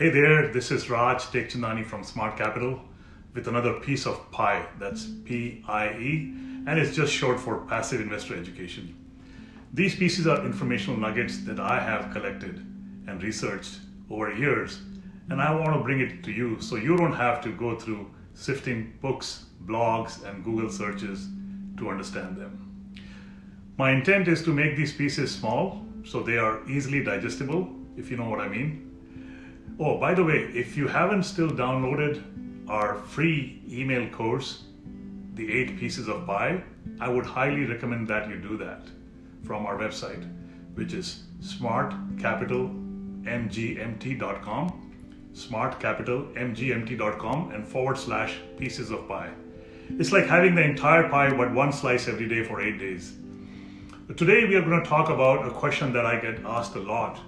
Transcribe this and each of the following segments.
Hey there, this is TEKCHANDANI from SmartCapital with another piece of pie, that's PIE, and it's just short for Passive Investor Education. These pieces are informational nuggets that I have collected and researched over years, and I want to bring it to you so you don't have to go through sifting books, blogs, and Google searches to understand them. My intent is to make these pieces small so they are easily digestible, if you know what I mean. Oh, by the way, if you haven't still downloaded our free email course, The 8 Pieces of Pie, I would highly recommend that you do that from our website, which is smartcapitalmgmt.com, smartcapitalmgmt.com and /pieces of pie. It's like having the entire pie but one slice every day for 8 days. But today we are going to talk about a question that I get asked a lot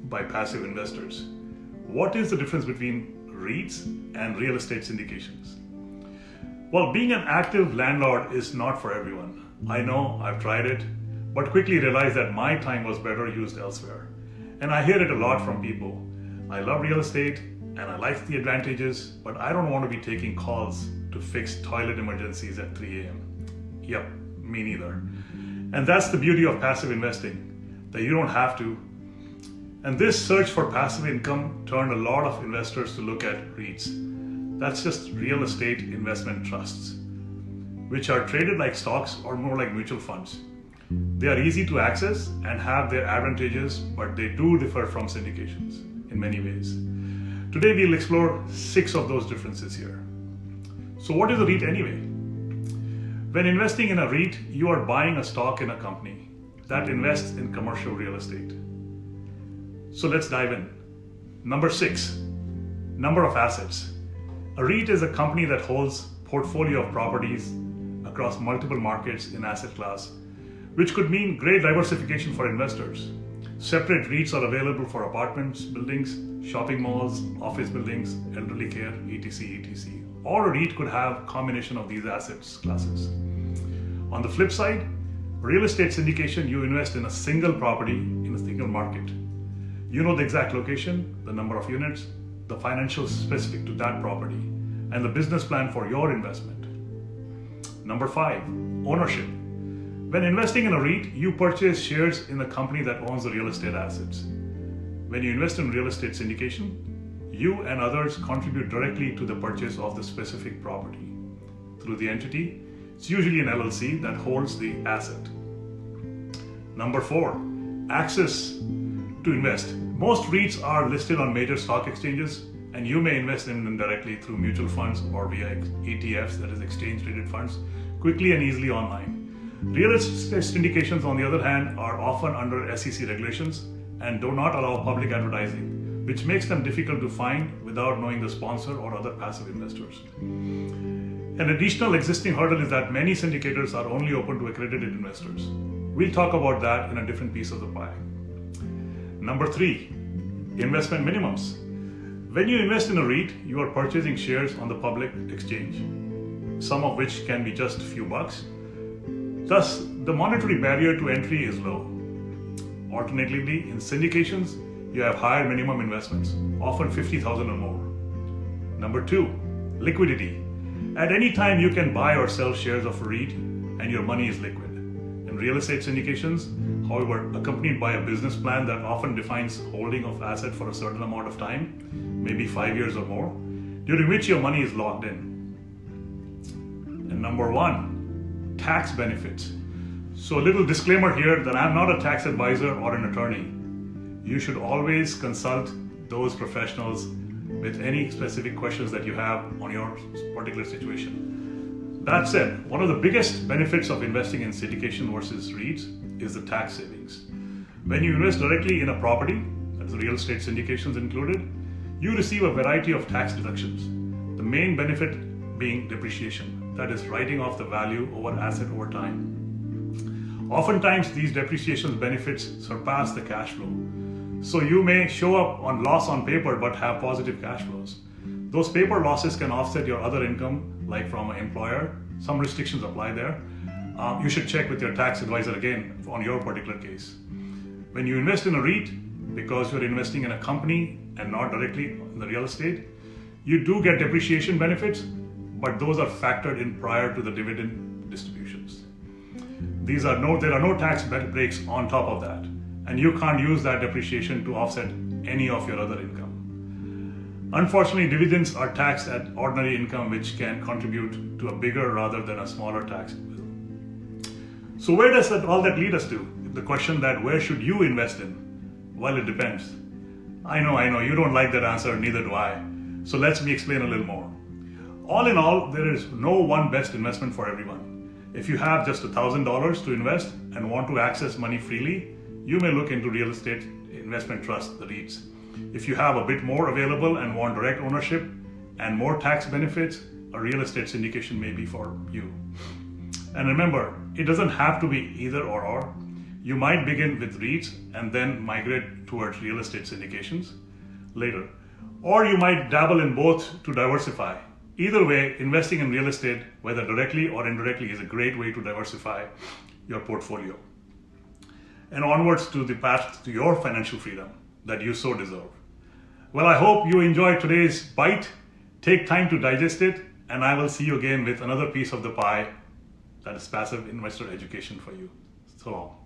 by passive investors. What is the difference between REITs and real estate syndications? Well, being an active landlord is not for everyone. I know, I've tried it, but quickly realized that my time was better used elsewhere. And I hear it a lot from people. I love real estate and I like the advantages, but I don't want to be taking calls to fix toilet emergencies at 3 a.m. Yep, me neither. And that's the beauty of passive investing, that you don't have to. And this search for passive income turned a lot of investors to look at REITs. That's just real estate investment trusts, which are traded like stocks or more like mutual funds. They are easy to access and have their advantages, but they do differ from syndications in many ways. Today we'll explore 6 of those differences here. So what is a REIT anyway? When investing in a REIT, you are buying a stock in a company that invests in commercial real estate. So let's dive in. Number 6, number of assets. A REIT is a company that holds portfolio of properties across multiple markets in asset class, which could mean great diversification for investors. Separate REITs are available for apartments, buildings, shopping malls, office buildings, elderly care, etc. Or a REIT could have a combination of these assets classes. On the flip side, real estate syndication, you invest in a single property in a single market. You know the exact location, the number of units, the financials specific to that property, and the business plan for your investment. Number 5, ownership. When investing in a REIT, you purchase shares in the company that owns the real estate assets. When you invest in real estate syndication, you and others contribute directly to the purchase of the specific property through the entity. It's usually an LLC that holds the asset. Number 4, access to invest. Most REITs are listed on major stock exchanges, and you may invest in them directly through mutual funds or via ETFs, that is exchange traded funds, quickly and easily online. Real estate syndications, on the other hand, are often under SEC regulations and do not allow public advertising, which makes them difficult to find without knowing the sponsor or other passive investors. An additional existing hurdle is that many syndicators are only open to accredited investors. We'll talk about that in a different piece of the pie. Number 3, investment minimums. When you invest in a REIT, you are purchasing shares on the public exchange, some of which can be just a few bucks. Thus, the monetary barrier to entry is low. Alternatively, in syndications, you have higher minimum investments, often $50,000 or more. Number 2, liquidity. At any time, you can buy or sell shares of a REIT and your money is liquid. In real estate syndications, however, accompanied by a business plan that often defines holding of asset for a certain amount of time, maybe 5 years or more, during which your money is locked in. And number 1, tax benefits. So a little disclaimer here that I'm not a tax advisor or an attorney. You should always consult those professionals with any specific questions that you have on your particular situation. That said, one of the biggest benefits of investing in syndication versus REITs is the tax savings. When you invest directly in a property, that's real estate syndications included, you receive a variety of tax deductions. The main benefit being depreciation, that is writing off the value over asset over time. Oftentimes, these depreciation benefits surpass the cash flow. So you may show up on loss on paper but have positive cash flows. Those paper losses can offset your other income, like from an employer. Some restrictions apply there. You should check with your tax advisor again on your particular case. When you invest in a REIT, because you're investing in a company and not directly in the real estate, you do get depreciation benefits, but those are factored in prior to the dividend distributions. There are no tax breaks on top of that, and you can't use that depreciation to offset any of your other income. Unfortunately, dividends are taxed at ordinary income, which can contribute to a bigger rather than a smaller tax bill. So where does all that lead us to? The question that where should you invest in? Well, it depends. I know, you don't like that answer, neither do I. So let me explain a little more. All in all, there is no one best investment for everyone. If you have just $1,000 to invest and want to access money freely, you may look into real estate investment trust, the REITs. If you have a bit more available and want direct ownership and more tax benefits, a real estate syndication may be for you. And remember, it doesn't have to be either or. You might begin with REITs and then migrate towards real estate syndications later. Or you might dabble in both to diversify. Either way, investing in real estate, whether directly or indirectly, is a great way to diversify your portfolio and onwards to the path to your financial freedom that you so deserve. Well, I hope you enjoyed today's bite. Take time to digest it, and I will see you again with another piece of the pie that is passive investor education for you. So long.